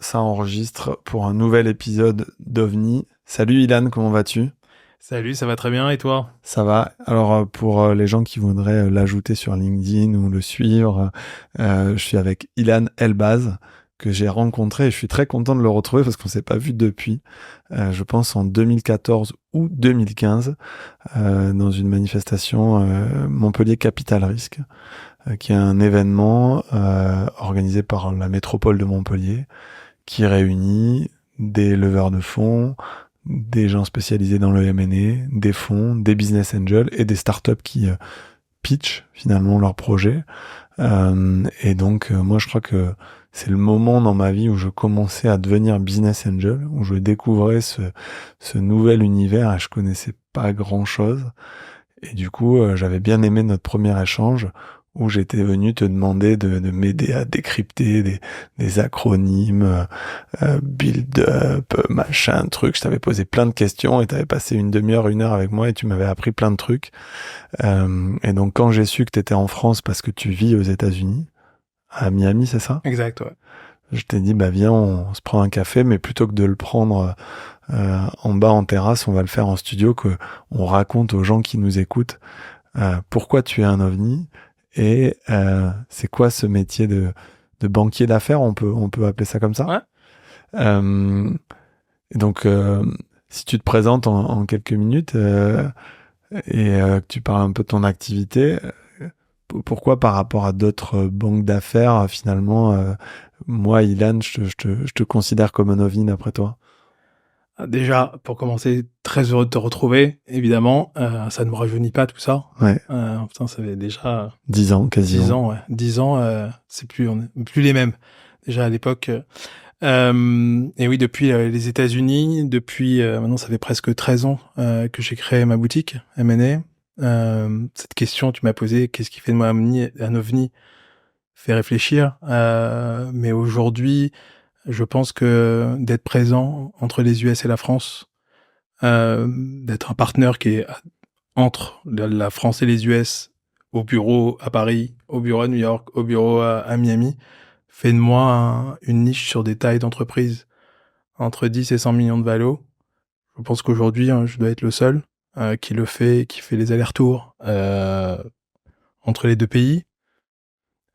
ça enregistre pour un nouvel épisode d'OVNI. Salut Ilan, comment vas-tu? Salut, ça va très bien et toi? Ça va. Alors pour les gens qui voudraient l'ajouter sur LinkedIn ou le suivre, je suis avec Ilan Elbaz que j'ai rencontré et je suis très content de le retrouver parce qu'on s'est pas vu depuis, je pense en 2014 ou 2015, dans une manifestation Montpellier Capital Risque, qui est un événement organisé par la métropole de Montpellier qui réunit des leveurs de fonds, des gens spécialisés dans le M&A, des fonds, des business angels et des startups qui pitchent finalement leurs projets. Et donc, moi, je crois que c'est le moment dans ma vie où je commençais à devenir business angel, où je découvrais ce nouvel univers et je connaissais pas grand-chose. Et du coup, j'avais bien aimé notre premier échange où j'étais venu te demander de m'aider à décrypter des acronymes, build-up, machin, truc. Je t'avais posé plein de questions et t'avais passé une demi-heure, une heure avec moi et tu m'avais appris plein de trucs. Et donc, quand j'ai su que t'étais en France parce que tu vis aux États-Unis, à Miami, c'est ça? Exact, ouais. Je t'ai dit, bah viens, on se prend un café, mais plutôt que de le prendre en bas en terrasse, on va le faire en studio, que on raconte aux gens qui nous écoutent pourquoi tu es un ovni et c'est quoi ce métier de banquier d'affaires, on peut appeler ça comme ça. Ouais. Et donc, si tu te présentes en quelques minutes et que tu parles un peu de ton activité, pourquoi par rapport à d'autres banques d'affaires, finalement, moi, Ilan, je te considère comme un ovni d'après toi? Déjà, pour commencer, très heureux de te retrouver, évidemment. Ça ne me rajeunit pas tout ça. Ouais, Putain, ça fait déjà 10 ans 10 quasiment. ans, ouais. 10 ans, on est plus les mêmes. Déjà à l'époque. Et oui, depuis les États-Unis, depuis maintenant ça fait presque 13 ans que j'ai créé ma boutique M&A. Cette question tu m'as posée, qu'est-ce qui fait de moi un ovni, fait réfléchir. Mais aujourd'hui, je pense que d'être présent entre les US et la France, d'être un partenaire qui est entre la France et les US, au bureau à Paris, au bureau à New York, au bureau à Miami, fait de moi une niche sur des tailles d'entreprise entre 10 et 100 millions de valos. Je pense qu'aujourd'hui, je dois être le seul qui le fait, qui fait les allers-retours entre les deux pays.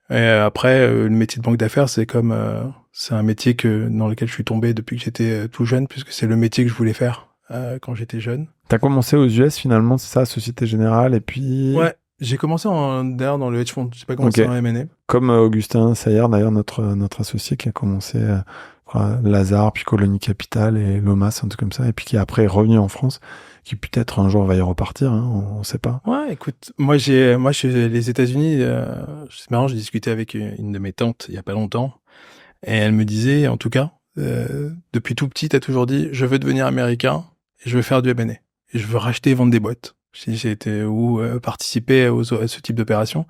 Et après, le métier de banque d'affaires, c'est un métier dans lequel je suis tombé depuis que j'étais tout jeune, puisque c'est le métier que je voulais faire quand j'étais jeune. T'as commencé aux US finalement, c'est ça, Société Générale, et puis... Ouais, j'ai commencé d'ailleurs dans le hedge fund. J'ai pas Ok. commencé en M&A. Comme Augustin Sayer, d'ailleurs, notre associé qui a commencé Lazare, puis Colonie Capital et Lomas, un truc comme ça, et puis qui après est revenu en France, qui peut-être un jour va y repartir, hein, on sait pas. Ouais, écoute, moi, je suis les États-Unis. C'est marrant, j'ai discuté avec une de mes tantes il y a pas longtemps, et elle me disait, en tout cas, depuis tout petit, t'as toujours dit, je veux devenir américain et je veux faire du M&A et je veux racheter et vendre des boîtes. J'ai été ou participer à ce type d'opération.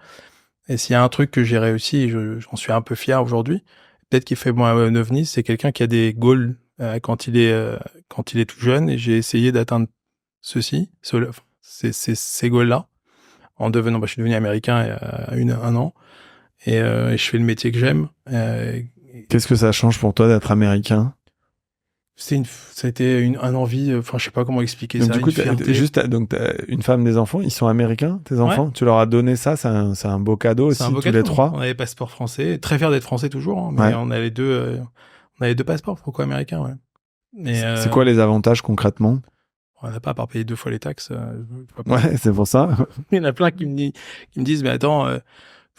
Et s'il y a un truc que j'ai réussi, et j'en suis un peu fier aujourd'hui, peut-être qu'il fait moi un ovni, c'est quelqu'un qui a des goals quand il est tout jeune, et j'ai essayé d'atteindre ces goals-là en devenant, je suis devenu américain il y a un an, et je fais le métier que j'aime. Qu'est-ce que ça change pour toi d'être américain? Ça a été un envie, je sais pas comment expliquer Donc ça, du coup, une fierté. donc t'as une femme, des enfants, ils sont américains, tes Ouais, enfants? Tu leur as donné ça, c'est un beau cadeau c'est un aussi, beau tous les cadeau. trois? On avait passeport français, très fier d'être français toujours, hein, mais Ouais. on a les deux passeports franco-américains, ouais. Mais C'est quoi les avantages concrètement? on n'a pas à part payer 2 fois les taxes. Je vois pas. Ouais, c'est pour ça. Il y en a plein qui me disent, mais attends,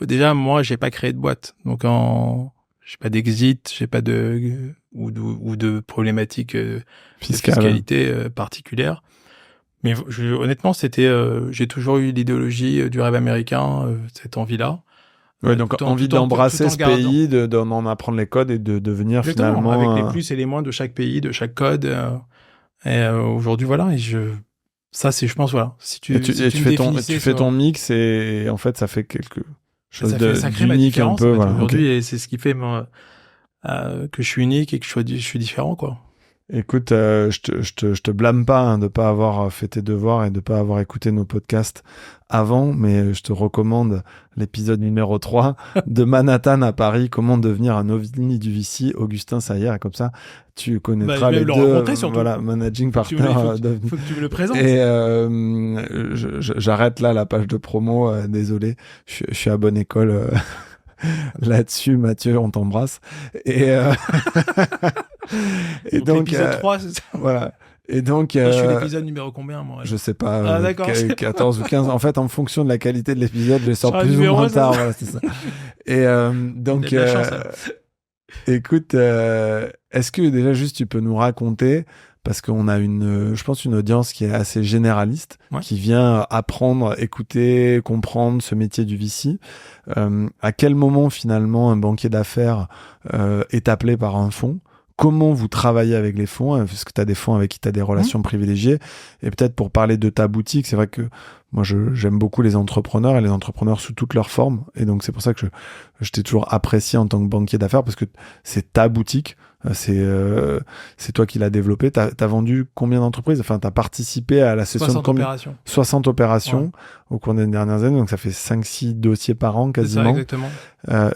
déjà, moi, j'ai pas créé de boîte. Donc, j'ai pas d'exit, j'ai pas ou de problématiques de Fiscal. fiscalité particulière. Mais honnêtement, j'ai toujours eu l'idéologie du rêve américain, cette envie-là. Ouais, donc envie Tout d'embrasser en ce gardant. pays, d'en apprendre les codes et de devenir Exactement, avec les finalement... plus et les moins de chaque pays, de chaque code. Aujourd'hui, voilà, ça, c'est, je pense, voilà. Si tu me tu définissais fais ton sur, mix et en fait ça fait quelque chose ça crée ma d'unique un différence, en peu, fait, voilà. Ok. aujourd'hui, et c'est ce qui fait, que je suis unique et que je suis différent, quoi. Écoute, je te blâme pas hein, de pas avoir fait tes devoirs et de pas avoir écouté nos podcasts avant, mais je te recommande l'épisode numéro 3 de Manhattan à Paris, comment devenir un ovni du VC, Augustin Sayer, et comme ça, tu connaîtras les le deux, rencontrer surtout. voilà, managing Faut que partner faut que tu me le présentes. Et j'arrête là la page de promo, désolé, je suis à bonne école là-dessus, Mathieu, on t'embrasse. Et, et donc, l'épisode 3, c'est ça. voilà. Et donc, Je suis l'épisode numéro combien, moi? je sais pas, Ah, d'accord. 14 ou 15. En fait, en fonction de la qualité de l'épisode, je les sors Sur un plus ou numéro, moins ça. tard. Voilà, c'est ça. Et donc, T'as de la chance, alors. écoute, est-ce que déjà juste tu peux nous raconter, parce qu'on a je pense une audience qui est assez généraliste, Ouais. qui vient apprendre, écouter, comprendre ce métier du VC. À quel moment finalement un banquier d'affaires est appelé par un fonds? Comment vous travaillez avec les fonds? Parce que tu as des fonds avec qui tu as des relations privilégiées. Et peut-être pour parler de ta boutique, c'est vrai que moi j'aime beaucoup les entrepreneurs et les entrepreneurs sous toutes leurs formes. Et donc c'est pour ça que je t'ai toujours apprécié en tant que banquier d'affaires, parce que c'est ta boutique. C'est toi qui l'as développé. T'as vendu combien d'entreprises? Enfin, t'as participé à la session 60 de combien? opérations. 60 opérations au cours des dernières années. Donc ça fait 5-6 dossiers par an C'est ça, quasiment. exactement.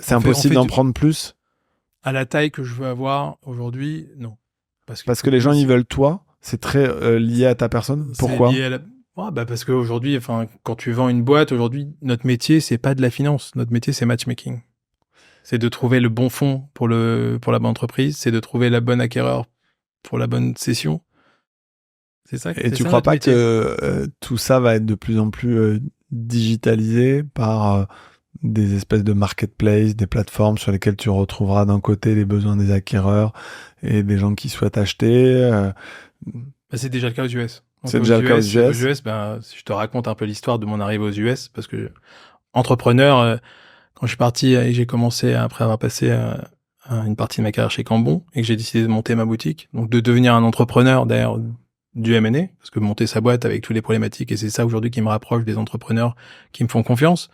C'est impossible d'en prendre plus. À la taille que je veux avoir aujourd'hui, non. Parce que les gens, ils veulent toi. C'est très lié à ta personne. Pourquoi? C'est lié à la... Ouais, bah parce qu'aujourd'hui, quand tu vends une boîte, aujourd'hui, notre métier, c'est pas de la finance. Notre métier, c'est matchmaking. C'est de trouver le bon fonds pour la bonne entreprise. C'est de trouver la bonne acquéreur pour la bonne session. C'est ça. Et tu crois pas que tout ça va être de plus en plus digitalisé par des espèces de marketplace, des plateformes sur lesquelles tu retrouveras d'un côté les besoins des acquéreurs et des gens qui souhaitent acheter Bah, c'est déjà le cas aux US. Donc, c'est déjà le cas aux US. Aux US, si je te raconte un peu l'histoire de mon arrivée aux US, parce que entrepreneur, quand je suis parti et que j'ai commencé, après avoir passé une partie de ma carrière chez Cambon, et que j'ai décidé de monter ma boutique, donc de devenir un entrepreneur d'ailleurs du M&A, parce que monter sa boîte avec toutes les problématiques, et c'est ça aujourd'hui qui me rapproche des entrepreneurs qui me font confiance,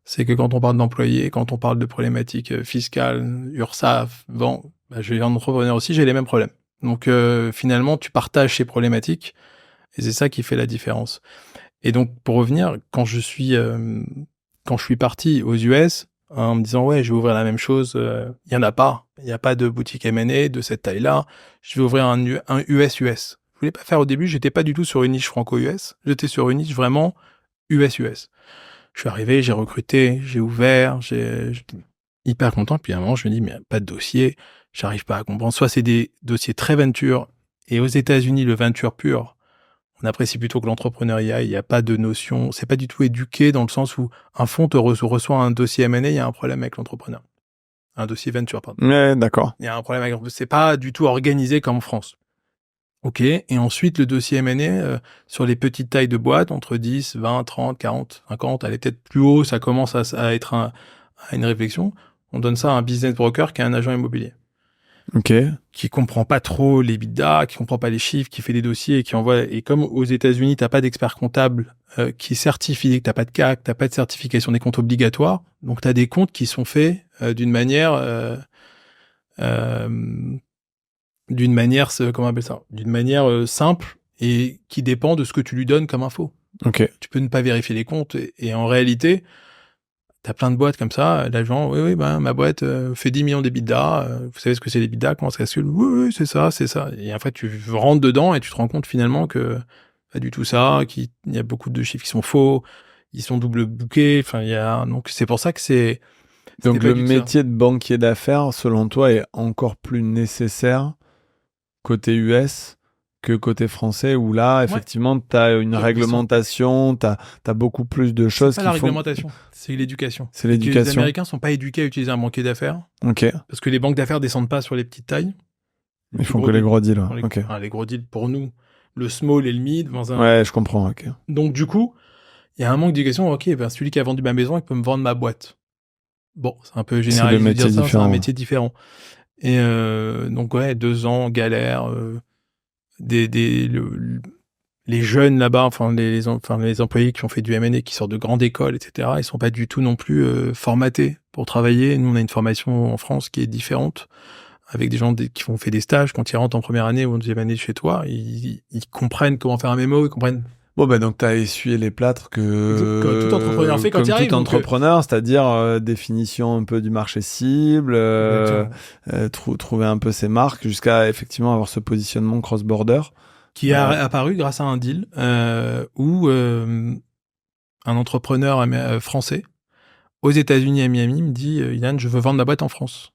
c'est que quand on parle d'employés, quand on parle de problématiques fiscales, URSSAF, bon, je suis un entrepreneur aussi, j'ai les mêmes problèmes. Donc finalement, tu partages ces problématiques, et c'est ça qui fait la différence. Et donc, pour revenir, quand je suis parti aux US, en me disant, ouais, je vais ouvrir la même chose, il y en a pas. Il n'y a pas de boutique M&A de cette taille-là. Je vais ouvrir un US-US. Je voulais pas faire au début, j'étais pas du tout sur une niche franco-US. J'étais sur une niche vraiment US-US. Je suis arrivé, j'ai recruté, j'ai ouvert, j'étais hyper content. Puis à un moment, je me dis, mais pas de dossier, j'arrive pas à comprendre. Soit c'est des dossiers très venture, et aux États-Unis, le venture pur, on apprécie plutôt que l'entrepreneuriat, il n'y a pas de notion, c'est pas du tout éduqué dans le sens où un fonds te reçoit un dossier M&A, il y a un problème avec l'entrepreneur. Un dossier venture, pardon. Ouais, d'accord. Il y a un problème avec, c'est pas du tout organisé comme en France. Ok. Et ensuite, le dossier M&A, sur les petites tailles de boîtes, entre 10, 20, 30, 40, 50, elle est peut-être plus haut, ça commence à être à une réflexion. On donne ça à un business broker qui est un agent immobilier. Ok. Qui comprend pas trop les bidas, qui comprend pas les chiffres, qui fait des dossiers et qui envoie. Et comme aux États-Unis, t'as pas d'expert comptable qui certifie, que t'as pas de CAC, t'as pas de certification des comptes obligatoires, donc t'as des comptes qui sont faits d'une manière, comment on appelle ça, d'une manière simple et qui dépend de ce que tu lui donnes comme info. Ok. Tu peux ne pas vérifier les comptes et en réalité, t'as plein de boîtes comme ça, l'agent, oui, ma boîte fait 10 millions d'EBITDA, vous savez ce que c'est l'EBITDA, comment ça se calcule? Oui, c'est ça. Et en fait, tu rentres dedans et tu te rends compte finalement que pas du tout ça, qu'il y a beaucoup de chiffres qui sont faux, ils sont double bookés, donc c'est pour ça que c'est... Donc le métier de banquier d'affaires, selon toi, est encore plus nécessaire côté US que côté français, où là, effectivement, tu as une réglementation, tu as beaucoup plus de choses qui font... C'est pas la réglementation, c'est l'éducation. C'est l'éducation. Les Américains sont pas éduqués à utiliser un banquier d'affaires. Ok. Parce que les banques d'affaires descendent pas sur les petites tailles. Ils font que les gros deals. Les gros deals, pour nous, le small et le mid. Ouais, je comprends, ok. Donc du coup, il y a un manque d'éducation. Ok, celui qui a vendu ma maison, il peut me vendre ma boîte. Bon, c'est un peu généralisé de dire ça, c'est un métier différent. Et donc ouais, 2 ans, galère... les jeunes là-bas, les employés qui ont fait du M&A, qui sortent de grandes écoles, etc., ils sont pas du tout non plus formatés pour travailler. Nous, on a une formation en France qui est différente. avec des gens qui ont fait des stages, quand ils rentrent en première année ou en deuxième année chez toi, ils comprennent comment faire un mémo, ils comprennent. Bon, donc t'as essuyé les plâtres Comme tout entrepreneur fait quand il arrive. Comme tout entrepreneur, c'est-à-dire définition un peu du marché cible, trouver un peu ses marques jusqu'à effectivement avoir ce positionnement cross-border. Qui a apparu grâce à un deal où un entrepreneur français aux États-Unis à Miami me dit Ilan, je veux vendre ma boîte en France.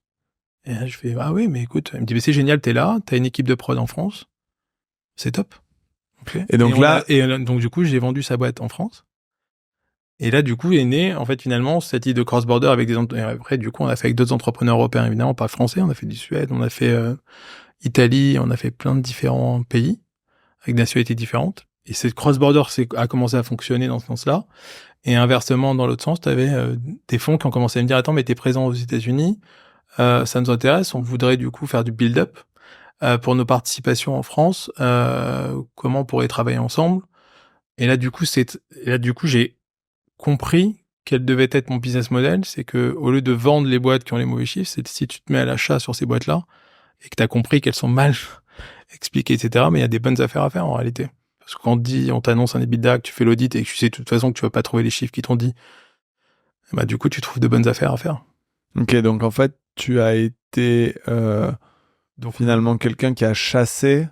Et là, je fais ah oui, mais écoute, il me dit mais c'est génial, t'es là, t'as une équipe de prod en France, c'est top. Okay. Et donc donc du coup, j'ai vendu sa boîte en France. Et là, du coup, est né, en fait, finalement, cette idée de cross-border avec et après, du coup, on a fait avec d'autres entrepreneurs européens, évidemment, pas français. On a fait du Suède, on a fait Italie, on a fait plein de différents pays avec des nationalités différentes. Et cette cross-border a commencé à fonctionner dans ce sens-là. Et inversement, dans l'autre sens, tu avais des fonds qui ont commencé à me dire, attends, mais t'es présent aux États-Unis, ça nous intéresse, on voudrait du coup faire du build-up pour nos participations en France, comment on pourrait travailler ensemble. Et là, du coup, j'ai compris quel devait être mon business model, c'est que au lieu de vendre les boîtes qui ont les mauvais chiffres, c'est si tu te mets à l'achat sur ces boîtes-là et que tu as compris qu'elles sont mal expliquées, etc., mais il y a des bonnes affaires à faire en réalité. Parce que quand on t'annonce un EBITDA, que tu fais l'audit et que tu sais de toute façon que tu vas pas trouver les chiffres qui t'ont dit, bah du coup, tu trouves de bonnes affaires à faire. Ok, donc en fait, tu as été donc finalement quelqu'un qui a chassé,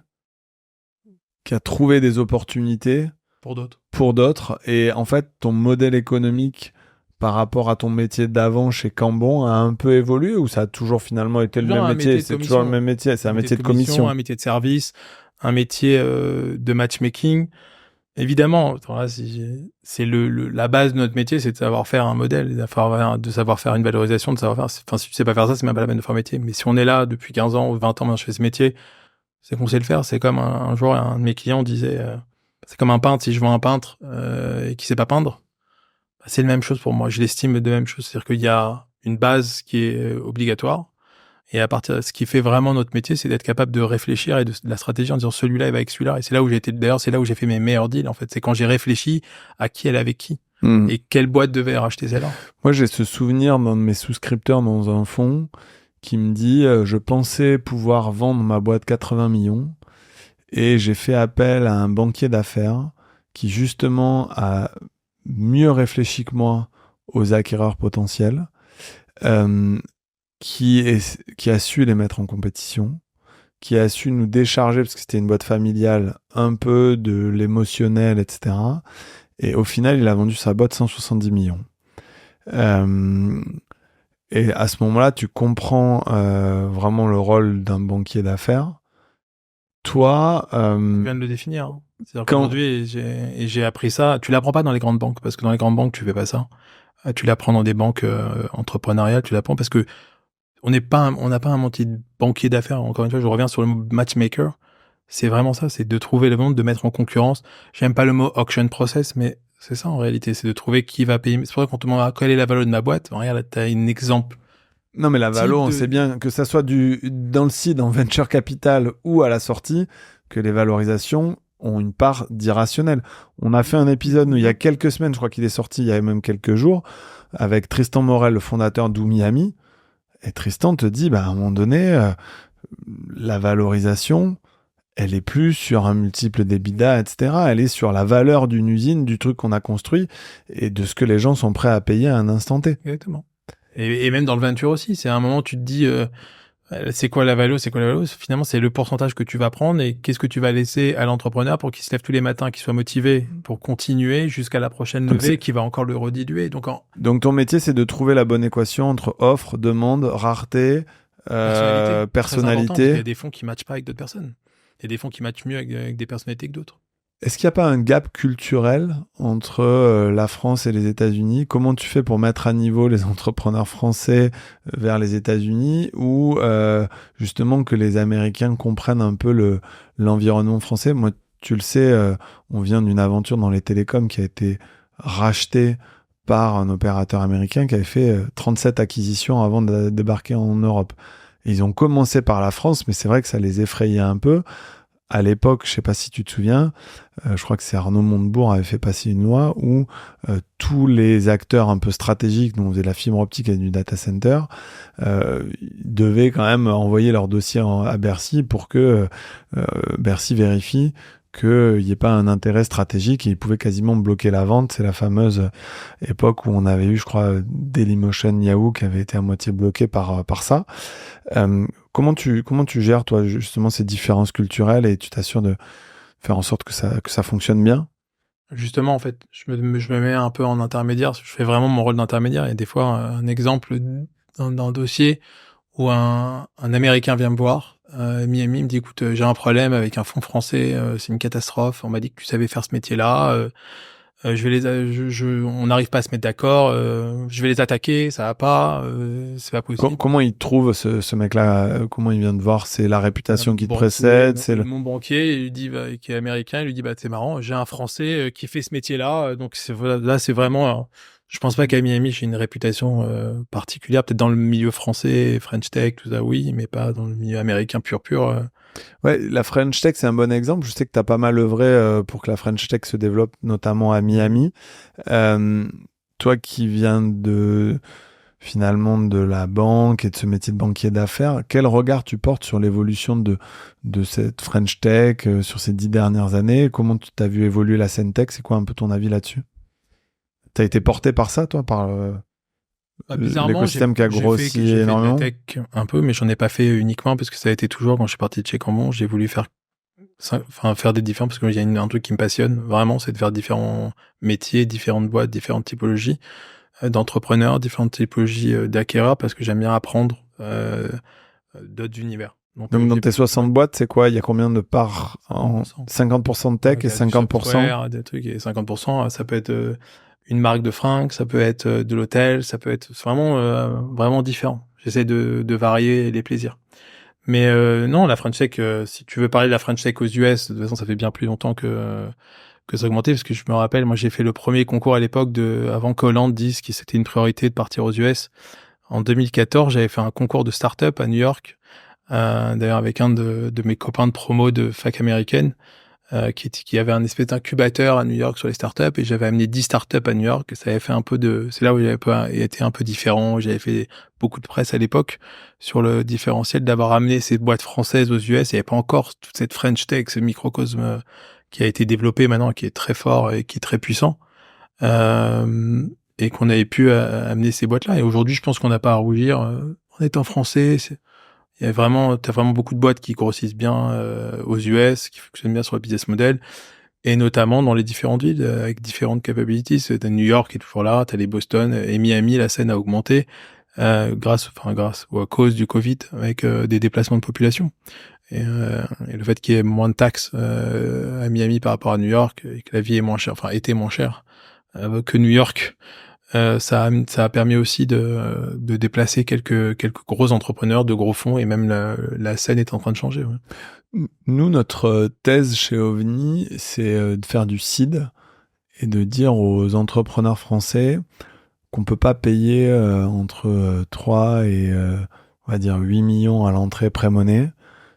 qui a trouvé des opportunités pour d'autres. Et en fait, ton modèle économique par rapport à ton métier d'avant chez Cambon a un peu évolué ou ça a toujours finalement été le même métier? C'est toujours le même métier, c'est un métier de commission. Un métier de service, un métier de matchmaking. Évidemment, c'est la base de notre métier, c'est de savoir faire un modèle, de savoir faire une valorisation, de savoir faire. Enfin, si tu sais pas faire ça, c'est même pas la peine de faire un métier. Mais si on est là depuis 15 ans ou 20 ans, maintenant je fais ce métier, c'est qu'on sait le faire. C'est comme un jour, un de mes clients disait, c'est comme un peintre. Si je vois un peintre et qui sait pas peindre, bah, c'est la même chose pour moi. Je l'estime de même chose. C'est-à-dire qu'il y a une base qui est obligatoire. Et à partir de ce qui fait vraiment notre métier, c'est d'être capable de réfléchir et de la stratégie en disant celui-là, il va avec celui-là. Et c'est là où c'est là où j'ai fait mes meilleurs deals, en fait. C'est quand j'ai réfléchi à qui elle avec qui. Et quelle boîte devait racheter celle-là. Moi, j'ai ce souvenir d'un de mes souscripteurs dans un fonds qui me dit, je pensais pouvoir vendre ma boîte 80 millions et j'ai fait appel à un banquier d'affaires qui, justement, a mieux réfléchi que moi aux acquéreurs potentiels. Qui a su les mettre en compétition, qui a su nous décharger, parce que c'était une boîte familiale, un peu de l'émotionnel, etc. Et au final, il a vendu sa boîte 170 millions. Et à ce moment-là, tu comprends vraiment le rôle d'un banquier d'affaires. Toi... Tu viens de le définir. Hein. C'est-à-dire qu'aujourd'hui, j'ai appris ça. Tu l'apprends pas dans les grandes banques, parce que dans les grandes banques, tu fais pas ça. Tu l'apprends dans des banques entrepreneuriales, tu l'apprends parce que on n'a pas un métier de banquier d'affaires. Encore une fois, je reviens sur le mot matchmaker. C'est vraiment ça, c'est de trouver le monde, de mettre en concurrence. J'aime pas le mot auction process, mais c'est ça en réalité, c'est de trouver qui va payer. C'est pour ça qu'on te demande quelle est la valeur de ma boîte. Regarde, là, t'as un exemple. Non, mais la valo, on sait bien que ça soit dans le seed, en venture capital ou à la sortie, que les valorisations ont une part d'irrationnel. On a fait un épisode, il y a quelques semaines, je crois qu'il est sorti il y a même quelques jours, avec Tristan Morel, le fondateur d'Oumiami. Et Tristan te dit, à un moment donné, la valorisation, elle est plus sur un multiple d'EBITDA, etc. Elle est sur la valeur d'une usine, du truc qu'on a construit et de ce que les gens sont prêts à payer à un instant T. Exactement. Et même dans le venture aussi, c'est à un moment où tu te dis, c'est quoi la valo? Finalement, c'est le pourcentage que tu vas prendre et qu'est-ce que tu vas laisser à l'entrepreneur pour qu'il se lève tous les matins, qu'il soit motivé pour continuer jusqu'à la prochaine levée qui va encore le rediluer. Donc ton métier, c'est de trouver la bonne équation entre offre, demande, rareté, personnalité. Il y a des fonds qui matchent pas avec d'autres personnes. Il y a des fonds qui matchent mieux avec des personnalités que d'autres. Est-ce qu'il n'y a pas un gap culturel entre la France et les États-Unis? Comment tu fais pour mettre à niveau les entrepreneurs français vers les États-Unis ou justement que les Américains comprennent un peu l'environnement français? Moi, tu le sais, on vient d'une aventure dans les télécoms qui a été rachetée par un opérateur américain qui avait fait 37 acquisitions avant de débarquer en Europe. Et ils ont commencé par la France, mais c'est vrai que ça les effrayait un peu. À l'époque, je sais pas si tu te souviens, je crois que c'est Arnaud Montebourg avait fait passer une loi où tous les acteurs un peu stratégiques, dont on faisait de la fibre optique et du data center, devaient quand même envoyer leur dossier à Bercy pour que Bercy vérifie qu'il n'y ait pas un intérêt stratégique et ils pouvaient quasiment bloquer la vente. C'est la fameuse époque où on avait eu, je crois, Dailymotion, Yahoo qui avait été à moitié bloqué par ça. Comment tu gères, toi, justement, ces différences culturelles et tu t'assures de faire en sorte que ça fonctionne bien? Justement, en fait, je me mets un peu en intermédiaire. Je fais vraiment mon rôle d'intermédiaire. Et des fois, un exemple d'un dossier où un Américain vient me voir, Miami, me dit, écoute, j'ai un problème avec un fonds français, c'est une catastrophe. On m'a dit que tu savais faire ce métier-là. On n'arrive pas à se mettre d'accord. Je vais les attaquer, ça va pas. C'est pas possible. Comment il trouve ce mec-là? Comment il vient de voir? C'est la réputation qui te Banquier, précède? C'est mon banquier, il lui dit, qui est américain, il lui dit, c'est marrant, j'ai un Français qui fait ce métier-là. Donc là, c'est vraiment. Je pense pas qu'à Miami, j'ai une réputation particulière. Peut-être dans le milieu français, French Tech, tout ça, oui, mais pas dans le milieu américain pur. Ouais, la French Tech, c'est un bon exemple. Je sais que tu as pas mal œuvré pour que la French Tech se développe, notamment à Miami. Toi qui viens finalement de la banque et de ce métier de banquier d'affaires, quel regard tu portes sur l'évolution de cette French Tech sur ces 10 dernières années? Comment tu t'as vu évoluer la scène tech? C'est quoi un peu ton avis là-dessus? T'as été porté par ça, toi, par l'écosystème qui a grossi énormément? J'ai fait de la tech un peu, mais j'en ai pas fait uniquement parce que ça a été toujours, quand je suis parti de chez Cambon, j'ai voulu faire des différents, parce qu'il y a un truc qui me passionne vraiment, c'est de faire différents métiers, différentes boîtes, différentes typologies d'entrepreneurs, différentes typologies d'acquéreurs, parce que j'aime bien apprendre d'autres univers. Donc dans tes 60 boîtes, c'est quoi? Il y a combien de parts? 50% de tech et 50%? Des trucs, et 50%, ça peut être une marque de fringues, ça peut être de l'hôtel, ça peut être vraiment différent. J'essaie de varier les plaisirs. Mais non, la French Tech, si tu veux parler de la French Tech aux US, de toute façon, ça fait bien plus longtemps que ça a augmenté, parce que je me rappelle, moi, j'ai fait le premier concours à l'époque avant qu'Hollande dise que c'était une priorité de partir aux US. En 2014, j'avais fait un concours de start-up à New York, d'ailleurs avec un de mes copains de promo de fac américaine, qui avait un espèce d'incubateur à New York sur les startups, et j'avais amené 10 startups à New York, et ça avait fait c'est là où j'avais été un peu différent. J'avais fait beaucoup de presse à l'époque sur le différentiel d'avoir amené ces boîtes françaises aux US. Il n'y avait pas encore toute cette French Tech, ce microcosme qui a été développé maintenant, qui est très fort et qui est très puissant, et qu'on avait pu amener ces boîtes-là. Et aujourd'hui, je pense qu'on n'a pas à rougir. En étant français, t'as vraiment beaucoup de boîtes qui grossissent bien aux US, qui fonctionnent bien sur le business model, et notamment dans les différentes villes avec différentes capabilities. T'as New York qui est toujours là, t'as les Boston et Miami. La scène a augmenté grâce ou à cause du Covid, avec des déplacements de population. Et le fait qu'il y ait moins de taxes à Miami par rapport à New York, et que la vie est moins chère, était moins chère que New York, ça a permis aussi de déplacer quelques gros entrepreneurs, de gros fonds, et même la scène est en train de changer. Ouais. Nous, notre thèse chez OVNI, c'est de faire du seed et de dire aux entrepreneurs français qu'on peut pas payer entre 3 et on va dire 8 millions à l'entrée pré-monnaie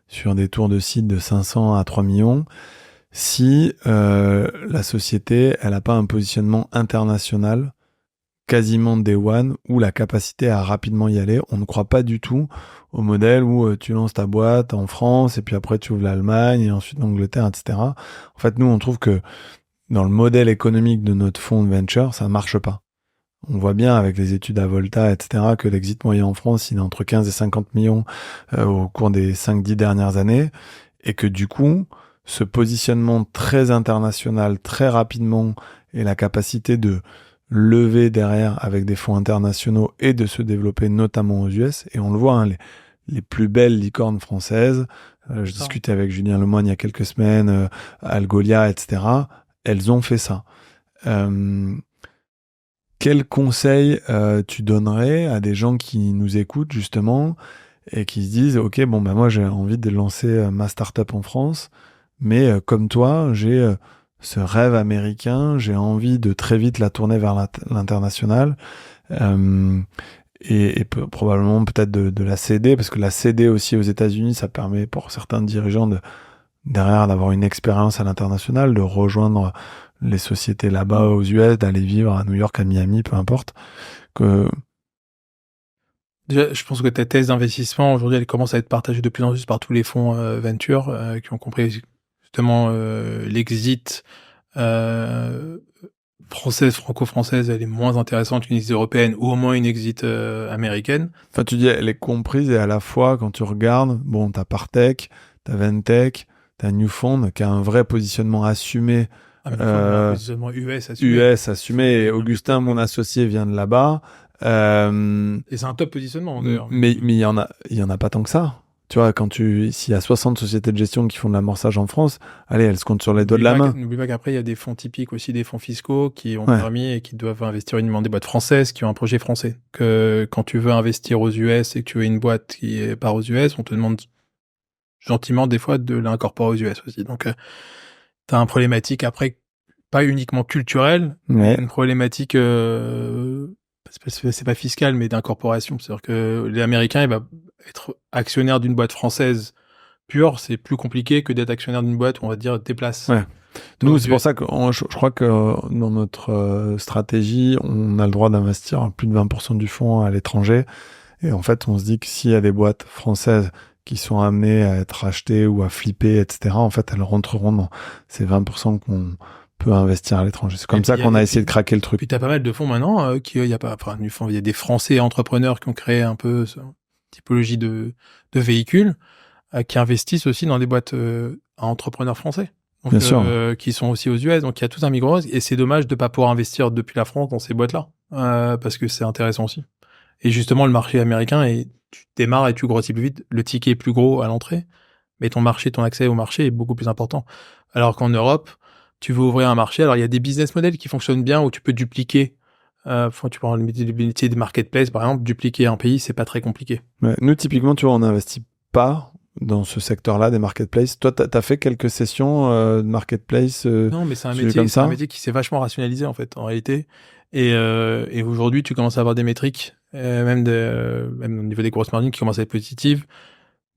sur des tours de seed de 500 à 3 millions si la société, elle a pas un positionnement international quasiment day one, ou la capacité à rapidement y aller. On ne croit pas du tout au modèle où tu lances ta boîte en France et puis après tu ouvres l'Allemagne et ensuite l'Angleterre, etc. En fait, nous, on trouve que dans le modèle économique de notre fonds de venture, ça ne marche pas. On voit bien avec les études à Volta, etc., que l'exit moyen en France, il est entre 15 et 50 millions au cours des 5-10 dernières années, et que du coup, ce positionnement très international, très rapidement, et la capacité de lever derrière avec des fonds internationaux et de se développer notamment aux US, et on le voit, hein, les plus belles licornes françaises, je discutais avec Julien Lemoine il y a quelques semaines, Algolia, etc., elles ont fait ça. Quel conseil tu donnerais à des gens qui nous écoutent justement et qui se disent ok, bon moi j'ai envie de lancer ma start-up en France, mais comme toi j'ai ce rêve américain, j'ai envie de très vite la tourner vers l'international, et probablement peut-être de la céder, parce que la céder aussi aux États-Unis, ça permet pour certains dirigeants derrière d'avoir une expérience à l'international, de rejoindre les sociétés là-bas aux US, d'aller vivre à New York, à Miami, peu importe. Déjà, je pense que ta thèse d'investissement, aujourd'hui, elle commence à être partagée de plus en plus par tous les fonds venture qui ont compris justement l'exit française, franco-française, elle est moins intéressante qu'une exit européenne ou au moins une exit américaine. Enfin, tu dis, elle est comprise et à la fois, quand tu regardes, bon, t'as Partech, t'as Ventech, t'as Newfound qui a un vrai positionnement assumé. Un positionnement US assumé. US assumé. Et Augustin, mon associé, vient de là-bas. Et c'est un top positionnement, d'ailleurs. Mais il y en a pas tant que ça. Tu vois, s'il y a 60 sociétés de gestion qui font de l'amorçage en France, allez, elles se comptent sur les doigts de la main. N'oublie pas qu'après, il y a des fonds typiques aussi, des fonds fiscaux qui ont permis et qui doivent investir uniquement des boîtes françaises qui ont un projet français. Que quand tu veux investir aux US et que tu veux une boîte qui part aux US, on te demande gentiment des fois de l'incorporer aux US aussi. Donc, t'as une problématique après, pas uniquement culturelle, mais une problématique, c'est pas fiscale, mais d'incorporation. C'est-à-dire que les Américains, il va être actionnaire d'une boîte française pure, c'est plus compliqué que d'être actionnaire d'une boîte où on va dire déplace. Ouais. Nous, c'est pour ça que je crois que dans notre stratégie, on a le droit d'investir plus de 20% du fonds à l'étranger. Et en fait, on se dit que s'il y a des boîtes françaises qui sont amenées à être rachetées ou à flipper, etc., en fait, elles rentreront dans ces 20% qu'on peut investir à l'étranger. C'est comme ça qu'on a essayé de craquer le truc. Puis t'as pas mal de fonds maintenant il y a des Français entrepreneurs qui ont créé un peu cette typologie de véhicules qui investissent aussi dans des boîtes à entrepreneurs français. Donc, bien sûr. Qui sont aussi aux US. Donc il y a tout un micro et c'est dommage de pas pouvoir investir depuis la France dans ces boîtes-là parce que c'est intéressant aussi. Et justement, le marché américain, tu démarres et tu grossis plus vite. Le ticket est plus gros à l'entrée, mais ton accès au marché est beaucoup plus important. Alors qu'en Europe, tu veux ouvrir un marché. Alors, il y a des business models qui fonctionnent bien où tu peux dupliquer. Tu prends le métier des marketplaces, par exemple, dupliquer un pays, c'est pas très compliqué. Ouais, nous, typiquement, tu vois, on n'investit pas dans ce secteur-là des marketplaces. Toi, t'as fait quelques sessions de marketplace non, mais c'est un métier qui s'est vachement rationalisé, en fait, en réalité. Et aujourd'hui, tu commences à avoir des métriques, même au niveau des grosses margines, qui commencent à être positives,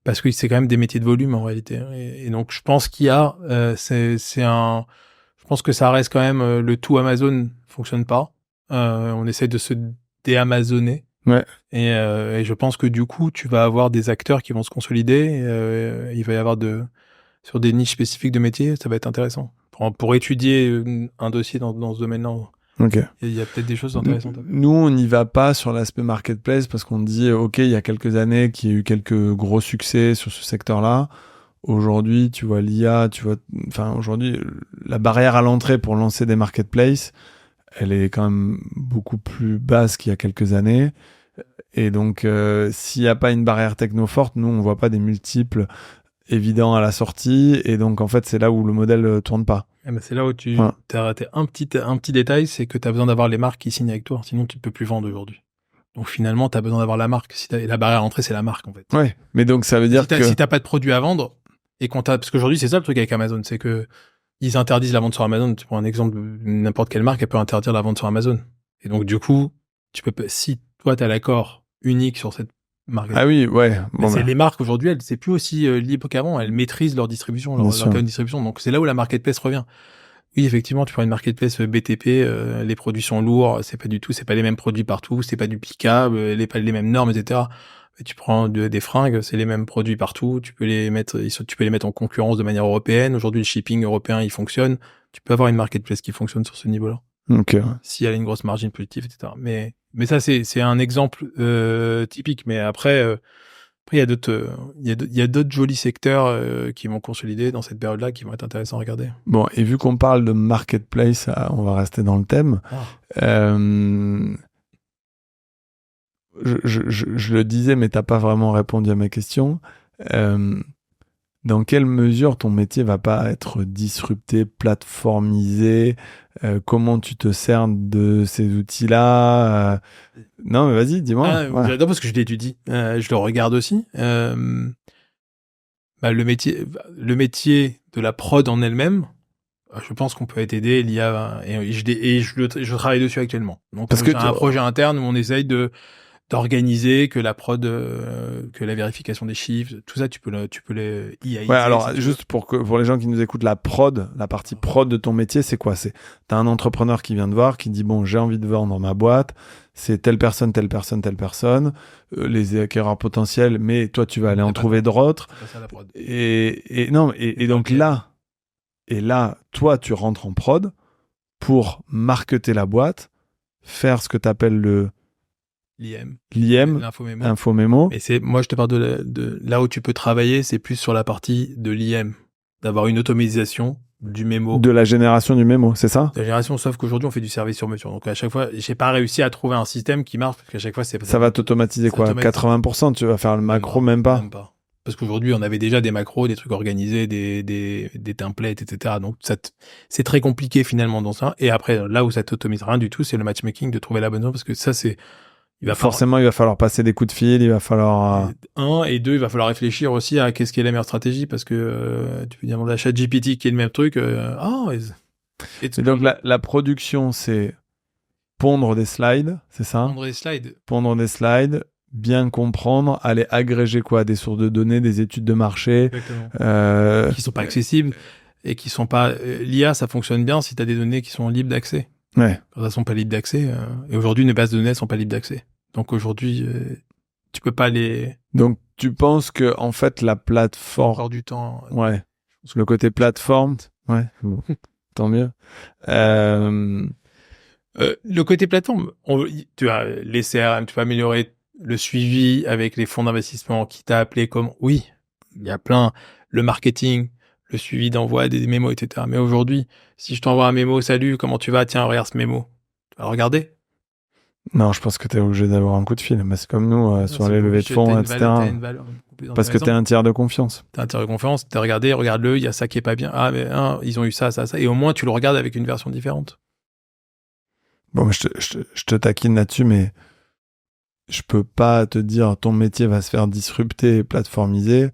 parce que c'est quand même des métiers de volume, en réalité. Et donc, je pense qu'il y a, je pense que ça reste quand même, le tout Amazon fonctionne pas. On essaie de se déamazoner. Ouais. Et je pense que du coup, tu vas avoir des acteurs qui vont se consolider. Il va y avoir sur des niches spécifiques de métiers, ça va être intéressant. Pour étudier un dossier dans ce domaine-là. Ok. Il y a peut-être des choses intéressantes. Nous, on n'y va pas sur l'aspect marketplace parce qu'on dit, ok, il y a quelques années qu'il y a eu quelques gros succès sur ce secteur-là. Aujourd'hui, tu vois, aujourd'hui, la barrière à l'entrée pour lancer des marketplaces, elle est quand même beaucoup plus basse qu'il y a quelques années. Et donc, s'il n'y a pas une barrière techno forte, nous, on voit pas des multiples évidents à la sortie. Et donc, en fait, c'est là où le modèle tourne pas. C'est là où t'as raté un petit détail, c'est que t'as besoin d'avoir les marques qui signent avec toi, sinon tu peux plus vendre aujourd'hui. Donc finalement, t'as besoin d'avoir la marque. La barrière à l'entrée, c'est la marque, en fait. Ouais, mais donc ça veut dire que... Si t'as pas de produit à vendre, parce qu'aujourd'hui, c'est ça le truc avec Amazon, c'est que ils interdisent la vente sur Amazon. Tu prends un exemple, n'importe quelle marque, elle peut interdire la vente sur Amazon. Et donc, du coup, si toi, t'as l'accord unique sur cette marque. Ah oui, ouais. Les marques aujourd'hui, c'est plus aussi libre qu'avant. Elles maîtrisent leur distribution, leur canal de distribution. Donc c'est là où la marketplace revient. Oui, effectivement, tu prends une marketplace BTP, les produits sont lourds, c'est pas les mêmes produits partout, c'est pas duplicable, pas les mêmes normes, etc. Et tu prends des fringues, c'est les mêmes produits partout, tu peux les mettre en concurrence de manière européenne. Aujourd'hui, le shipping européen, il fonctionne. Tu peux avoir une marketplace qui fonctionne sur ce niveau-là. Ok. Si elle a une grosse margine positive, etc. Mais ça, c'est un exemple typique. Mais après, il y a d'autres jolis secteurs qui vont consolider dans cette période-là qui vont être intéressants à regarder. Bon, et vu qu'on parle de marketplace, on va rester dans le thème. Je le disais, mais t'as pas vraiment répondu à ma question. Dans quelle mesure ton métier va pas être disrupté, plateformisé? Comment tu te sers de ces outils-là? Non, mais vas-y, dis-moi. Ouais. J'adore parce que je l'étudie. Je le regarde aussi. Le métier de la prod en elle-même, je pense qu'on peut être aidé. Je travaille dessus actuellement. Donc, j'ai un projet interne où on essaye d'organiser, que la prod, que la vérification des chiffres, tout ça, tu peux les IAIser. Ouais, alors juste pour les gens qui nous écoutent, la partie prod de ton métier, c'est quoi? T'as un entrepreneur qui vient te voir, qui dit bon, j'ai envie de vendre ma boîte, c'est telle personne, les acquéreurs potentiels, mais toi tu vas aller en trouver d'autres. C'est pas ça la prod. Et donc là, toi tu rentres en prod pour marketer la boîte, faire ce que t'appelles le l'IM, l'infomémo. Mais moi, je te parle de là où tu peux travailler, c'est plus sur la partie de l'IM, d'avoir une automatisation du mémo. De la génération du mémo, c'est ça? De la génération, sauf qu'aujourd'hui, on fait du service sur mesure. Donc, à chaque fois, j'ai pas réussi à trouver un système qui marche, parce qu'à chaque fois, ça va t'automatiser quoi? 80%, tu vas faire le macro, même pas. Parce qu'aujourd'hui, on avait déjà des macros, des trucs organisés, des templates, etc. Donc, c'est très compliqué, finalement, dans ça. Et après, là où ça t'automatise rien du tout, c'est le matchmaking, de trouver la bonne zone, parce que ça, il va falloir passer des coups de fil, il va falloir... Et deux, il va falloir réfléchir aussi à qu'est-ce qui est la meilleure stratégie, parce que tu peux demander à ChatGPT qui est le même truc. Et donc la production, c'est pondre des slides, c'est ça? Pondre des slides, bien comprendre, aller agréger quoi? Des sources de données, des études de marché. Qui sont pas accessibles et qui sont pas... L'IA, ça fonctionne bien si tu as des données qui sont libres d'accès. Ouais. Quand elles sont pas libres d'accès, et aujourd'hui, les bases de données sont pas libres d'accès. Donc aujourd'hui, tu peux pas les... Donc tu penses que en fait la plateforme... Encore du temps. Ouais. Le côté plateforme, ouais. Tant mieux. Le côté plateforme, tu as les CRM, tu peux améliorer le suivi avec les fonds d'investissement qui t'a appelé comme... Oui, il y a plein. Le marketing, le suivi d'envoi des mémos, etc. Mais aujourd'hui, si je t'envoie un mémo, salut, comment tu vas? Tiens, regarde ce mémo. Tu vas le regarder? Non, je pense que t'es obligé d'avoir un coup de fil. Mais c'est comme nous, sur les levées de fonds, etc. Parce que t'es un tiers de confiance. T'es un tiers de confiance, t'as regardé, regarde-le, il y a ça qui est pas bien. Ah, mais ils ont eu ça. Et au moins, tu le regardes avec une version différente. Bon, mais je te taquine là-dessus, mais je peux pas te dire ton métier va se faire disrupter et plateformiser,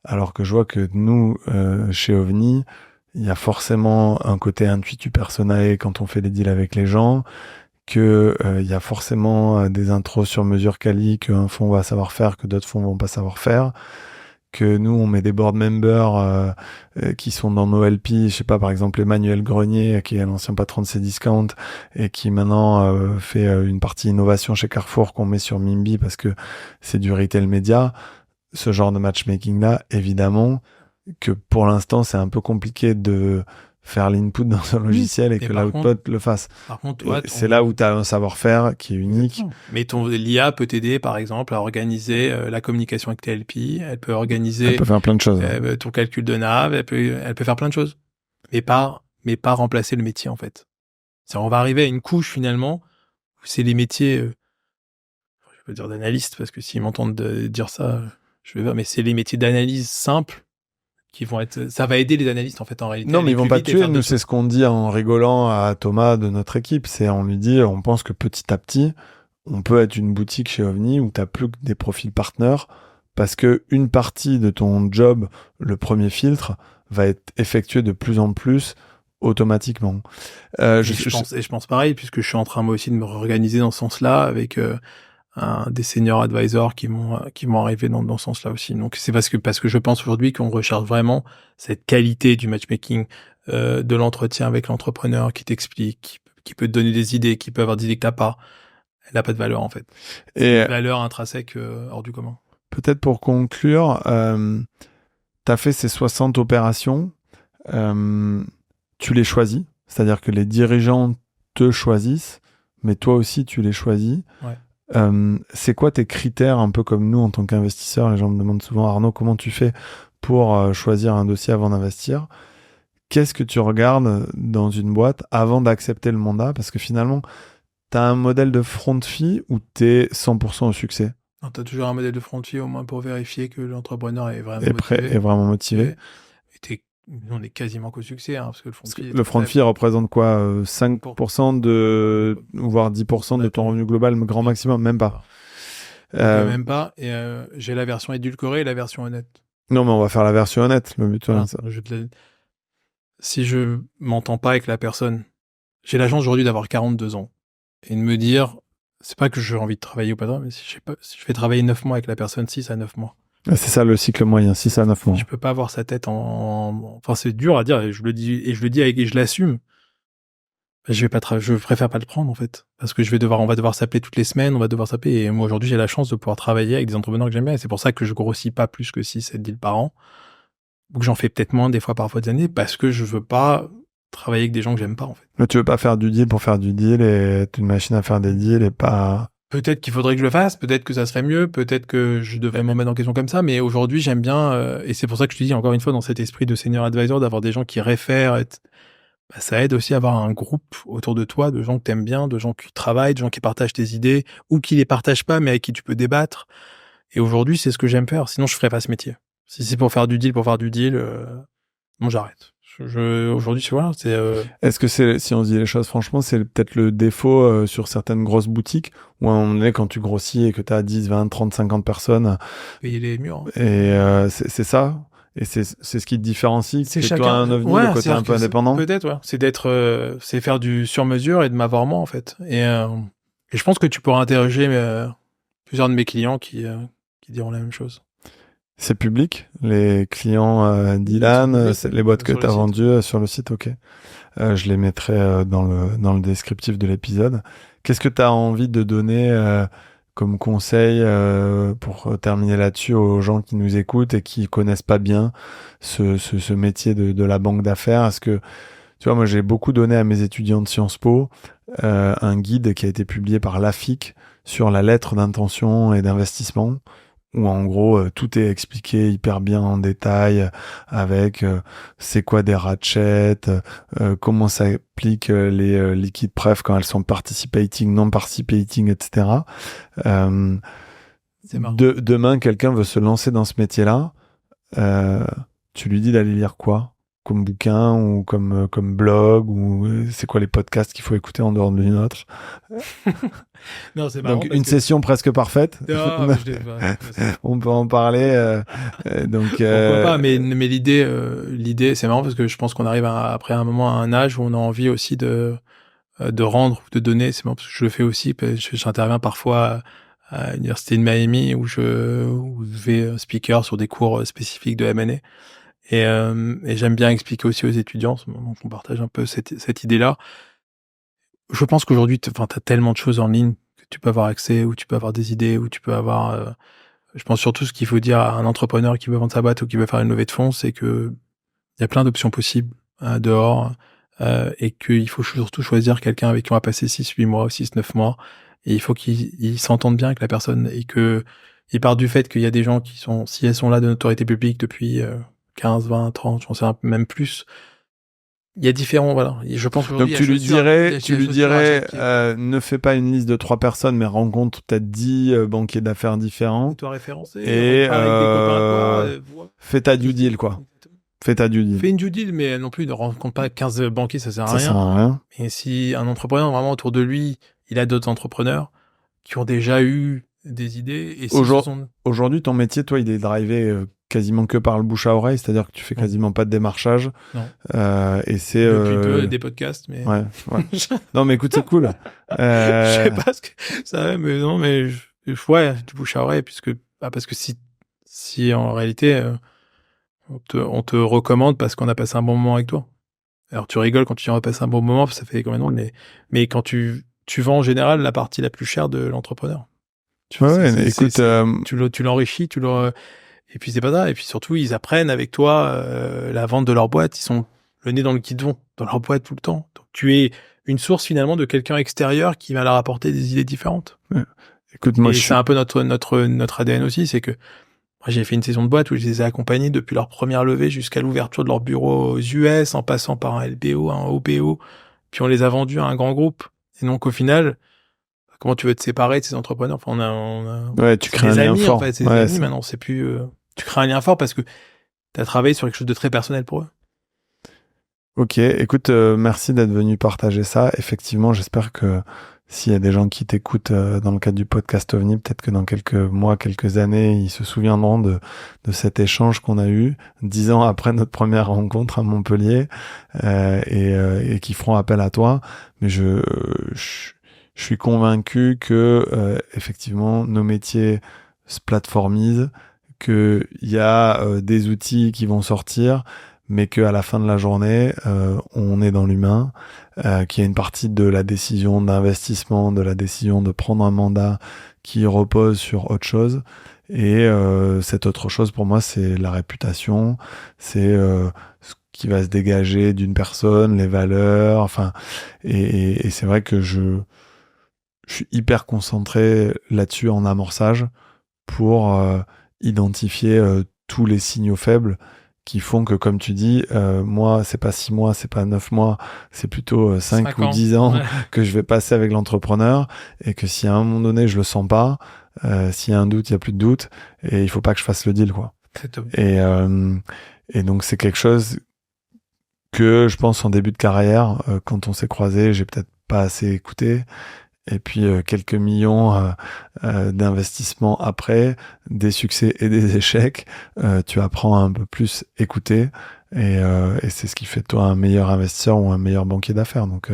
alors que je vois que nous, chez OVNI, il y a forcément un côté intuitu personae quand on fait les deals avec les gens, que il y a forcément des intros sur mesure quali qu'un fonds va savoir faire, que d'autres fonds vont pas savoir faire, que nous on met des board members qui sont dans nos LP, je sais pas, par exemple Emmanuel Grenier qui est l'ancien patron de Cdiscount et qui maintenant fait une partie innovation chez Carrefour qu'on met sur Mimbi parce que c'est du retail média. Ce genre de matchmaking là, évidemment que pour l'instant c'est un peu compliqué de faire l'input dans un logiciel et que l'output le fasse. Par contre, toi, c'est là où tu as un savoir-faire qui est unique. Mais l'IA peut t'aider, par exemple, à organiser la communication avec tes LP. Elle peut organiser... Elle peut faire plein de choses. Ton calcul de NAV. Elle peut faire plein de choses. Mais pas remplacer le métier, en fait. On va arriver à une couche, finalement, où c'est les métiers... je peux dire d'analyste, parce que s'ils m'entendent dire ça, je vais voir, mais c'est les métiers d'analyse simples qui vont être... Ça va aider les analystes, en fait, en réalité. Non, mais ils vont pas te tuer. Nous, c'est ce qu'on dit en rigolant à Thomas de notre équipe. On lui dit, on pense que petit à petit, on peut être une boutique chez OVNI où t'as plus que des profils partenaires parce que une partie de ton job, le premier filtre, va être effectué de plus en plus automatiquement. Je pense pareil, puisque je suis en train, moi aussi, de me réorganiser dans ce sens-là avec... des senior advisors qui vont arriver dans ce sens-là aussi. Donc c'est parce que je pense aujourd'hui qu'on recherche vraiment cette qualité du matchmaking, de l'entretien avec l'entrepreneur qui t'explique, qui peut te donner des idées, qui peut avoir des idées que t'as pas. Elle n'a pas de valeur en fait. C'est une valeur intrinsèque hors du commun. Peut-être pour conclure, t'as fait ces 60 opérations, tu les choisis, c'est-à-dire que les dirigeants te choisissent, mais toi aussi tu les choisis. Ouais. C'est quoi tes critères, un peu comme nous en tant qu'investisseurs? Les gens me demandent souvent, Arnaud, comment tu fais pour choisir un dossier avant d'investir? Qu'est-ce que tu regardes dans une boîte avant d'accepter le mandat? Parce que finalement, tu as un modèle de front fee ou tu es 100% au succès? Tu as toujours un modèle de front fee au moins pour vérifier que l'entrepreneur est vraiment motivé. Est vraiment motivé. On est quasiment qu'au succès, parce que le front fee représente quoi, 5% voire 10% de ton revenu global, grand maximum, même pas. Même pas. Et j'ai la version édulcorée et la version honnête. Non, mais on va faire la version honnête. Le but, voilà, si je m'entends pas avec la personne, j'ai la chance aujourd'hui d'avoir 42 ans et de me dire, c'est pas que j'ai envie de travailler ou pas, mais si je vais travailler 9 mois avec la personne, 6 à 9 mois. C'est ça le cycle moyen, 6 à 9 mois. Je peux pas avoir sa tête enfin, c'est dur à dire, et je le dis et je l'assume. Je préfère pas le prendre, en fait. Parce que on va devoir s'appeler toutes les semaines, on va devoir s'appeler. Et moi, aujourd'hui, j'ai la chance de pouvoir travailler avec des entrepreneurs que j'aime bien. Et c'est pour ça que je grossis pas plus que 6, 7 deals par an. Ou que j'en fais peut-être moins, des fois, parfois des années, parce que je veux pas travailler avec des gens que j'aime pas, en fait. Mais tu veux pas faire du deal pour faire du deal et être une machine à faire des deals et pas... Peut-être qu'il faudrait que je le fasse, peut-être que ça serait mieux, peut-être que je devrais m'en mettre en question comme ça, mais aujourd'hui, j'aime bien, et c'est pour ça que je te dis, encore une fois, dans cet esprit de senior advisor, d'avoir des gens qui réfèrent, bah, ça aide aussi à avoir un groupe autour de toi, de gens que t'aimes bien, de gens qui travaillent, de gens qui partagent tes idées, ou qui les partagent pas, mais avec qui tu peux débattre. Et aujourd'hui, c'est ce que j'aime faire. Sinon, je ferais pas ce métier. Si c'est pour faire du deal, non, j'arrête. Aujourd'hui, tu vois, Est-ce que si on se dit les choses franchement, c'est peut-être le défaut sur certaines grosses boutiques où à un moment donné, quand tu grossis et que tu as 10, 20, 30, 50 personnes... payer les murs. Hein. Et c'est ça. Et c'est ce qui te différencie. C'est chacun toi un ovni, le côté un peu indépendant. Peut-être, ouais. C'est faire du sur-mesure et de m'avoir moi, en fait. Et je pense que tu pourras interroger plusieurs de mes clients qui diront la même chose. C'est public, les clients d'Ilan, c'est les boîtes que tu as vendues sur le site, ok. Je les mettrai dans le descriptif de l'épisode. Qu'est-ce que tu as envie de donner comme conseil pour terminer là-dessus aux gens qui nous écoutent et qui connaissent pas bien ce métier de la banque d'affaires? Est-ce que, tu vois, moi j'ai beaucoup donné à mes étudiants de Sciences Po un guide qui a été publié par l'AFIC sur la lettre d'intention et d'investissement, où en gros tout est expliqué hyper bien en détail avec c'est quoi des ratchets, comment ça applique les liquid pref quand elles sont participating, non participating, etc. Demain, quelqu'un veut se lancer dans ce métier-là, tu lui dis d'aller lire quoi comme bouquin ou comme blog, ou c'est quoi les podcasts qu'il faut écouter en dehors de l'une autre? Non, c'est marrant. Donc une session presque parfaite. Non, on peut en parler. Donc pourquoi pas, mais l'idée, c'est marrant parce que je pense qu'on arrive après un moment à un âge où on a envie aussi de rendre, de donner. C'est marrant parce que je le fais aussi. J'interviens parfois à l'université de Miami où je vais speaker sur des cours spécifiques de M&A. Et j'aime bien expliquer aussi aux étudiants, donc on partage un peu cette idée-là. Je pense qu'aujourd'hui, t'as tellement de choses en ligne que tu peux avoir accès, où tu peux avoir des idées, où tu peux avoir... je pense surtout ce qu'il faut dire à un entrepreneur qui veut vendre sa boîte ou qui veut faire une levée de fonds, c'est que il y a plein d'options possibles dehors et qu'il faut surtout choisir quelqu'un avec qui on va passer 6, 8 mois, 6, 9 mois. Et il faut qu'il s'entende bien avec la personne et qu'il part du fait qu'il y a des gens qui sont, si elles sont là de notoriété publique depuis 15, 20, 30, j'en sais même plus. Il y a différents, voilà. Je pense donc tu lui dirais, ne fais pas une liste de 3 personnes, mais rencontre peut-être 10 banquiers d'affaires différents. Toi référencé. Et fais ta due deal, quoi. Fais ta due deal. Fais une due deal, mais non plus ne rencontre pas 15 banquiers, ça sert à rien. Ça sert à rien. Et si un entrepreneur, vraiment autour de lui, il a d'autres entrepreneurs qui ont déjà eu des idées. Et aujourd'hui, ton métier, toi, il est drivé quasiment que par le bouche à oreille, c'est-à-dire que tu fais quasiment pas de démarchage. Non. Et c'est depuis des podcasts, mais ouais. Non, mais écoute, c'est cool. Je sais pas ce que ça, mais non, mais ouais, du bouche à oreille, parce que si en réalité on te recommande parce qu'on a passé un bon moment avec toi. Alors tu rigoles quand tu dis on a passé un bon moment, ça fait combien de temps, mais quand tu vends en général la partie la plus chère de l'entrepreneur. Écoute, tu l'enrichis, et puis c'est pas ça. Et puis surtout, ils apprennent avec toi la vente de leur boîte. Ils sont le nez dans le guidon, dans leur boîte tout le temps. Donc tu es une source finalement de quelqu'un extérieur qui va leur apporter des idées différentes. Ouais. Écoute, moi, c'est un peu notre ADN aussi, c'est que moi, j'ai fait une saison de boîte où je les ai accompagnés depuis leur première levée jusqu'à l'ouverture de leur bureau aux US, en passant par un LBO, un OBO, puis on les a vendus à un grand groupe. Et donc au final, comment tu veux te séparer de ces entrepreneurs? Enfin, tu crées un lien fort. En fait, c'est des amis maintenant. C'est plus. Tu crées un lien fort parce que tu as travaillé sur quelque chose de très personnel pour eux. Ok, écoute, merci d'être venu partager ça. Effectivement, j'espère que s'il y a des gens qui t'écoutent dans le cadre du podcast OVNI, peut-être que dans quelques mois, quelques années, ils se souviendront de cet échange qu'on a eu 10 ans après notre première rencontre à Montpellier et qui feront appel à toi. Mais je je suis convaincu que effectivement nos métiers se plateformisent, qu'il y a des outils qui vont sortir, mais qu'à la fin de la journée, on est dans l'humain, qu'il y a une partie de la décision d'investissement, de la décision de prendre un mandat qui repose sur autre chose. Et cette autre chose, pour moi, c'est la réputation, c'est ce qui va se dégager d'une personne, les valeurs, enfin, et c'est vrai que je suis hyper concentré là-dessus en amorçage pour identifier tous les signaux faibles qui font que, comme tu dis, moi, c'est pas 6 mois, c'est pas 9 mois, c'est plutôt 5 ou 10 ans que je vais passer avec l'entrepreneur, et que si à un moment donné, je le sens pas, s'il y a un doute, il y a plus de doute, et il faut pas que je fasse le deal, quoi. C'est top. Et donc, c'est quelque chose que je pense en début de carrière, quand on s'est croisés, j'ai peut-être pas assez écouté. Et puis quelques millions d'investissements après, des succès et des échecs, tu apprends à un peu plus écouter, et c'est ce qui fait de toi un meilleur investisseur ou un meilleur banquier d'affaires. Donc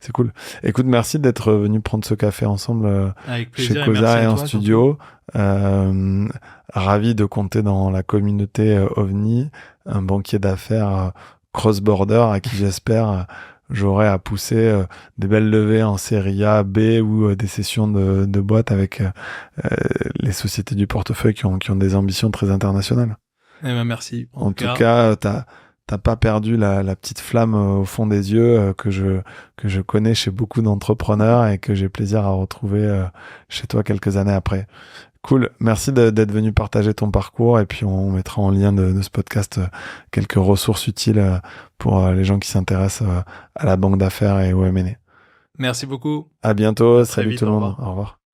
c'est cool. Écoute, merci d'être venu prendre ce café ensemble chez Causa et en studio. Ravi de compter dans la communauté OVNI, un banquier d'affaires cross-border à qui j'espère j'aurai à pousser des belles levées en série A, B ou des sessions de boîte avec les sociétés du portefeuille qui ont des ambitions très internationales. Eh ben merci. En tout cas, t'as pas perdu la petite flamme au fond des yeux que je connais chez beaucoup d'entrepreneurs et que j'ai plaisir à retrouver chez toi quelques années après. Cool, merci d'être venu partager ton parcours, et puis on mettra en lien de ce podcast quelques ressources utiles pour les gens qui s'intéressent à la banque d'affaires et au M&A. Merci beaucoup. À bientôt, salut tout le monde, au revoir.